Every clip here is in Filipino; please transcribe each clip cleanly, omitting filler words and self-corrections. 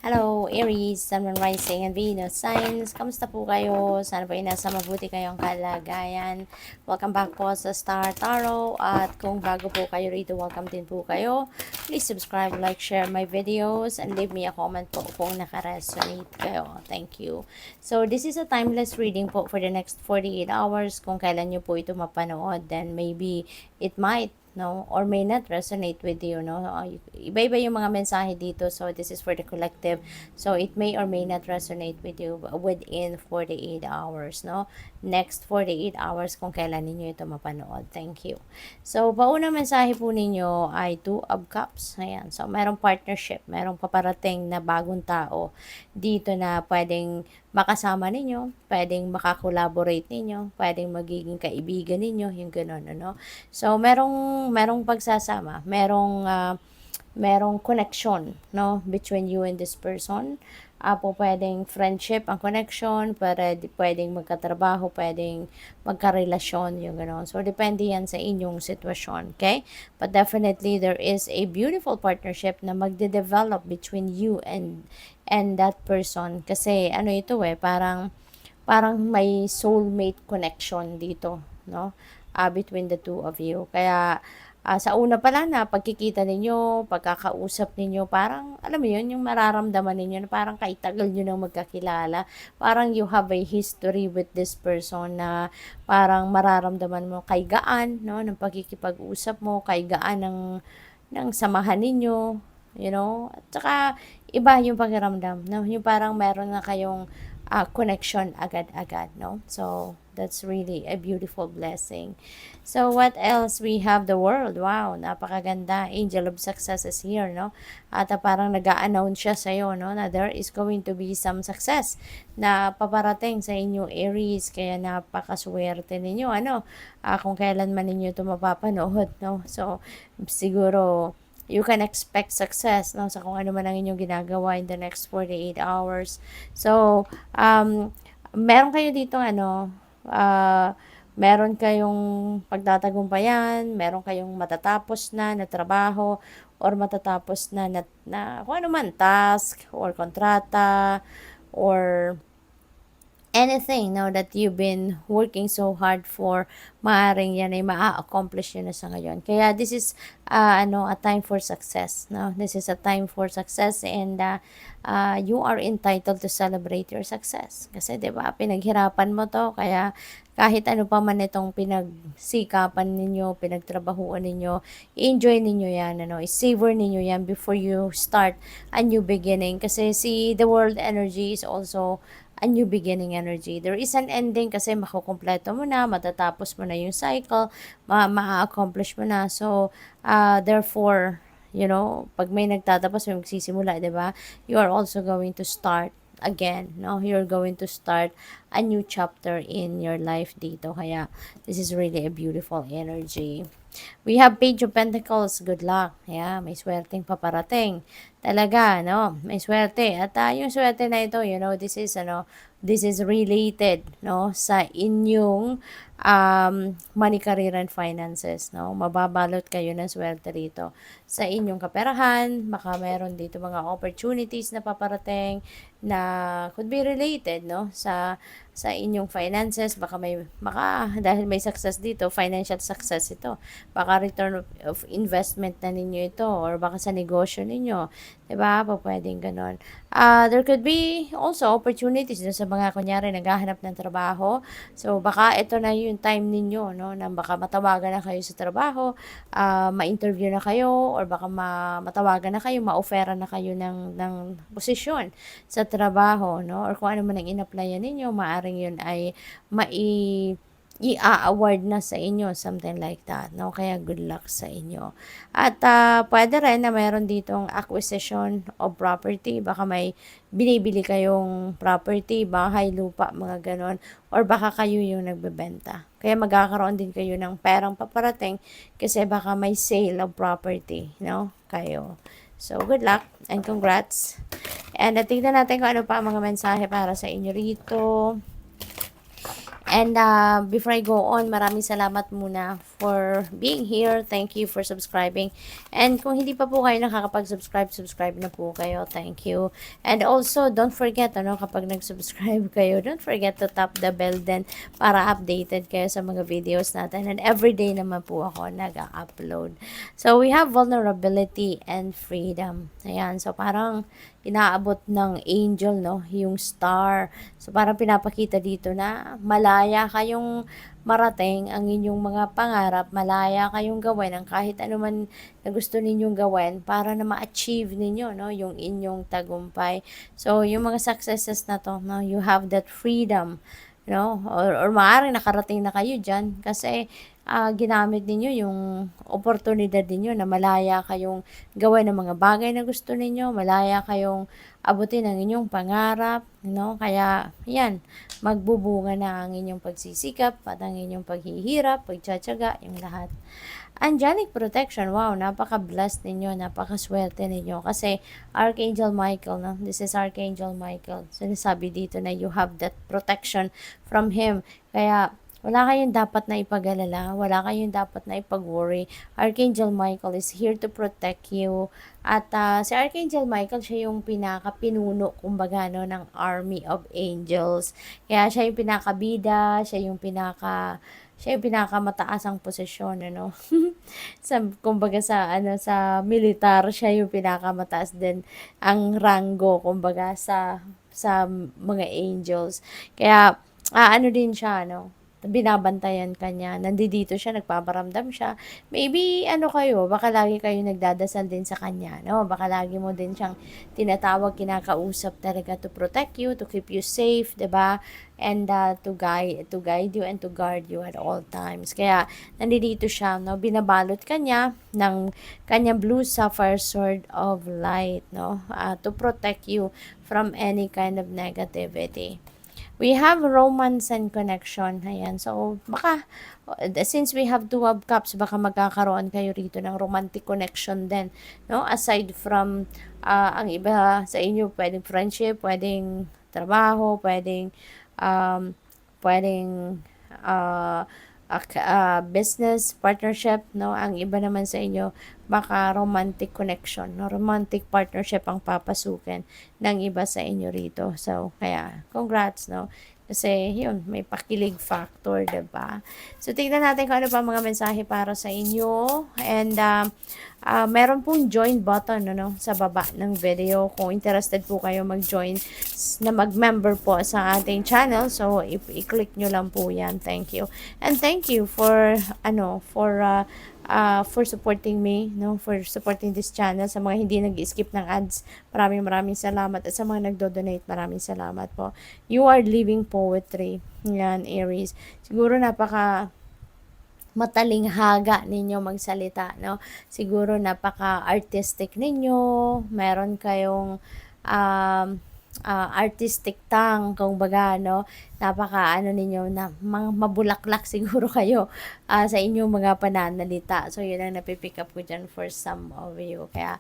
Hello, Aries, Sun, Moon, Rising, and Venus signs. Kamusta po kayo? Sana po ay nasa mabuti kayong kalagayan. Welcome back po sa Star Tarot. At kung bago po kayo rito, welcome din po kayo. Please subscribe, like, share my videos, and leave me a comment po kung nakaresonate kayo. Thank you. So, this is a timeless reading po for the next 48 hours. Kung kailan nyo po ito mapanood, then maybe it might no, or may not resonate with you, no. Iba-iba yung mga mensahe dito, so this is for the collective, so it may or may not resonate with you within 48 hours, no. Next 48 hours kung kailan ninyo ito mapanood. Thank you. So paunang mensahe po ninyo ay 2 of Cups. Ayan, so merong partnership, merong paparating na bagong tao dito na pwedeng makasama ninyo, pwedeng makakolaborate ninyo, pwedeng magiging kaibigan ninyo, yung gano'n, ano. So, merong pagsasama, merong connection, no, between you and this person. Po pwedeng friendship ang connection, pwedeng magkatrabaho, pwedeng magkarelasyon, yung gano'n. So, depende yan sa inyong sitwasyon, okay? But definitely, there is a beautiful partnership na magde-develop between you and that person. Kasi, ano ito parang may soulmate connection dito, no? Between the two of you. Kaya, sa una pa lang na pagkikita ninyo, pagkakausap ninyo, parang, alam mo yun, yung mararamdaman ninyo na parang kaitagal nyo nang magkakilala. Parang you have a history with this person na parang mararamdaman mo kay gaan, no, ng pagkikipag-usap mo, kay gaan ng samahan ninyo, you know. At saka, iba yung pakiramdam, no? Yung parang meron na kayong connection agad-agad, no? So, that's really a beautiful blessing. So, what else? We have the world. Wow, napakaganda. Angel of Success is here, no? At parang nag-a-announce siya sa'yo, no? Na there is going to be some success na paparating sa inyo, Aries. Kaya napakaswerte ninyo, ano? Kung kailan man ninyo ito mapapanood, no? So, siguro, you can expect success, no, sa kung ano man ang inyong ginagawa in the next 48 hours. So, meron kayo dito, meron kayong pagtatagumpayan, meron kayong matatapos na trabaho, or matatapos na kung ano man, task, or kontrata, or anything now that you've been working so hard for, maaring yan ay maa-accomplish yun na sa ngayon. Kaya this is a time for success, no? This is a time for success, and you are entitled to celebrate your success. Kasi 'di ba, pinaghirapan mo 'to, kaya kahit ano pa man itong pinagsikapan ninyo, pinagtrabahuan ninyo, enjoy ninyo yan, ano, savor ninyo yan before you start a new beginning. Kasi see, the world energy is also a new beginning energy. There is an ending kasi makukumpleto mo na, matatapos mo na yung cycle, ma-accomplish mo na. So, therefore, you know, pag may nagtatapos, may magsisimula, di ba? You are also going to start again, no? You're going to start a new chapter in your life dito. Kaya, this is really a beautiful energy. We have Page of Pentacles. Good luck. Yeah, may swerteng paparating. Talaga, no? May swerte. At yung swerte na ito, you know, this is related, no, sa inyong money, career, and finances, no? Mababalot kayo ng swerte rito sa inyong kaperahan. Baka meron dito mga opportunities na paparating na could be related, no, sa inyong finances. Baka dahil may success dito, financial success ito, baka return of investment na ninyo ito, or baka sa negosyo ninyo, diba? Pwedeng ganon. There could be also opportunities sa mga kunyari naghahanap ng trabaho. So baka ito na yung time ninyo, no, na baka matawagan na kayo sa trabaho, ma-interview na kayo, or baka matawagan na kayo, ma-offera na kayo ng posisyon sa trabaho, no, or kung ano man ang in-applyan ninyo, maaring yun ay i-award na sa inyo, something like that, no? Kaya good luck sa inyo. At pwede rin na mayroon ditong acquisition of property. Baka may binibili kayong property, bahay, lupa, mga ganon, or baka kayo yung nagbebenta. Kaya magkakaroon din kayo ng perang paparating kasi baka may sale of property, no? Kayo. So, good luck and congrats. And tingnan natin kung ano pa ang mga mensahe para sa inyo rito. And before I go on, maraming salamat muna for being here. Thank you for subscribing. And kung hindi pa po kayo nakakapag-subscribe, subscribe na po kayo. Thank you. And also, don't forget, kapag nag-subscribe kayo, don't forget to tap the bell din para updated kayo sa mga videos natin. And everyday naman po ako nag-upload. So, we have vulnerability and freedom. Ayan. So, parang inaabot ng angel, no? Yung star. So, parang pinapakita dito na malaya kayong marating ang inyong mga pangarap, malaya kayong gawin ang kahit anuman na gusto ninyong gawin para na ma-achieve ninyo, no? Yung inyong tagumpay. So, yung mga successes na to, no? You have that freedom, no? Or maaaring nakarating na kayo dyan kasi ginamit ninyo yung oportunidad ninyo na malaya kayong gawin ng mga bagay na gusto ninyo, malaya kayong abutin ang inyong pangarap, no? Kaya, yan, magbubunga na ang inyong pagsisikap at ang inyong paghihirap, pagtsatsaga, yung lahat. Angelic protection, wow, napaka-blessed ninyo, napaka-swerte ninyo. Kasi, Archangel Michael, no? This is Archangel Michael. Sinasabi dito na you have that protection from him. Kaya, wala kayong dapat na ipag-alala, wala kayong dapat na ipag-worry. Archangel Michael is here to protect you. At si Archangel Michael, siya yung pinaka-pinuno, kumbaga, no, ng army of angels. Kaya siya yung pinaka-bida, siya yung pinakamataas ang posisyon, ano. Kumbaga sa militar, siya yung pinakamataas din ang ranggo, kumbaga sa mga angels. Kaya ano din siya, no, binabantayan ka niya. Nandito siya, nagpaparamdam siya. Maybe, baka lagi kayo nagdadasal din sa kanya, no? Baka lagi mo din siyang tinatawag, kinakausap talaga to protect you, to keep you safe, 'di ba? And to guide you and to guard you at all times. Kaya, nandito siya, no? Binabalot ka niya ng kanyang blue sapphire sword of light, no? To protect you from any kind of negativity. We have romance and connection. Ayan. So, baka, since we have two of cups, baka magkakaroon kayo rito ng romantic connection din. No? Aside from, ang iba sa inyo, pwedeng friendship, pwedeng trabaho, um, pwedeng, business partnership, no? Ang iba naman sa inyo, baka romantic connection, no? Romantic partnership ang papasukin ng iba sa inyo rito. So, kaya, congrats, no? Kasi, yun, may pakilig factor, diba? So, tingnan natin kung ano pa mga mensahe para sa inyo. And, meron pong join button, no, sa baba ng video. Kung interested po kayo mag-join na mag-member po sa ating channel. So, i-click nyo lang po yan. Thank you. And thank you for supporting me, no, for supporting this channel. Sa mga hindi nag-skip ng ads, maraming salamat. At sa mga nagdo-donate, maraming salamat po. You are living poetry. Yan, Aries. Siguro matalinghaga ninyo magsalita, no? Siguro napaka-artistic ninyo, meron kayong artistic tongue, kumbaga, no? Ninyo, na mga mabulaklak siguro kayo sa inyong mga pananalita. So, yun ang napipick up ko dyan for some of you. Kaya,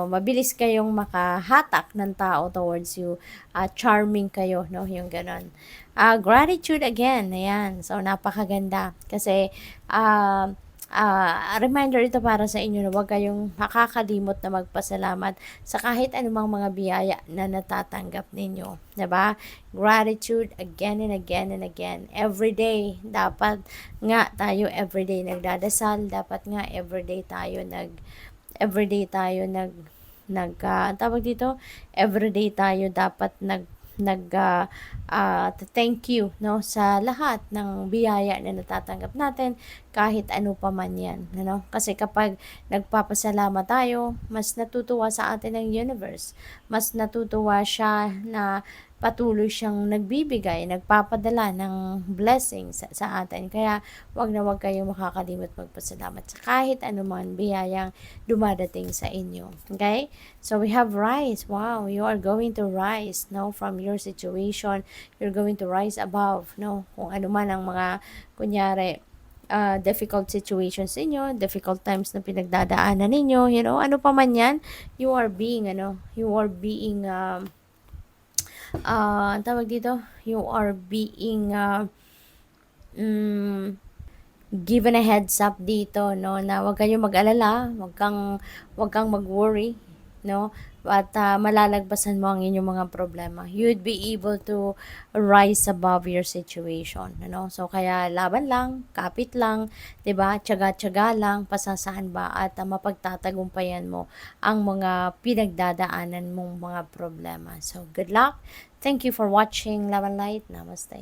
mabilis kayong makahatak ng tao towards you. Charming kayo, no? Yung ganon. Gratitude again. Ayan. So, napakaganda. Kasi, reminder ito para sa inyo na huwag kayong makakalimot na magpasalamat sa kahit anumang mga biyaya na natatanggap ninyo. Diba? Gratitude again and again and again. Everyday, dapat nga tayo everyday nagdadasal. Dapat nga everyday tayo tawag dito, everyday tayo dapat thank you, no, sa lahat ng biyaya na natatanggap natin, kahit ano pa man yan, ano? Kasi kapag nagpapasalamat tayo, mas natutuwa sa atin ang universe, mas natutuwa siya na patuloy siyang nagbibigay, nagpapadala ng blessings sa atin. Kaya, wag na wag kayong makakalimot magpasalamat sa kahit anuman biyayang dumadating sa inyo. Okay? So, we have rise. Wow, you are going to rise, no, from your situation. You're going to rise above, no? Kung ano man ang mga, kunyari, difficult situations ninyo, difficult times na pinagdadaanan ninyo, ano pa man yan, you are being ang tawag dito, you are being given a heads up dito, no, na huwag kayong mag-alala, huwag kang mag-worry, no, at malalagpasan mo ang inyong mga problema. You'd be able to rise above your situation, no? So kaya laban lang, kapit lang, 'di ba? Tiyaga-tiyaga lang, pasasaan ba at mapagtatagumpayan mo ang mga pinagdadaanan mong mga problema. So good luck. Thank you for watching Love and Light. Namaste.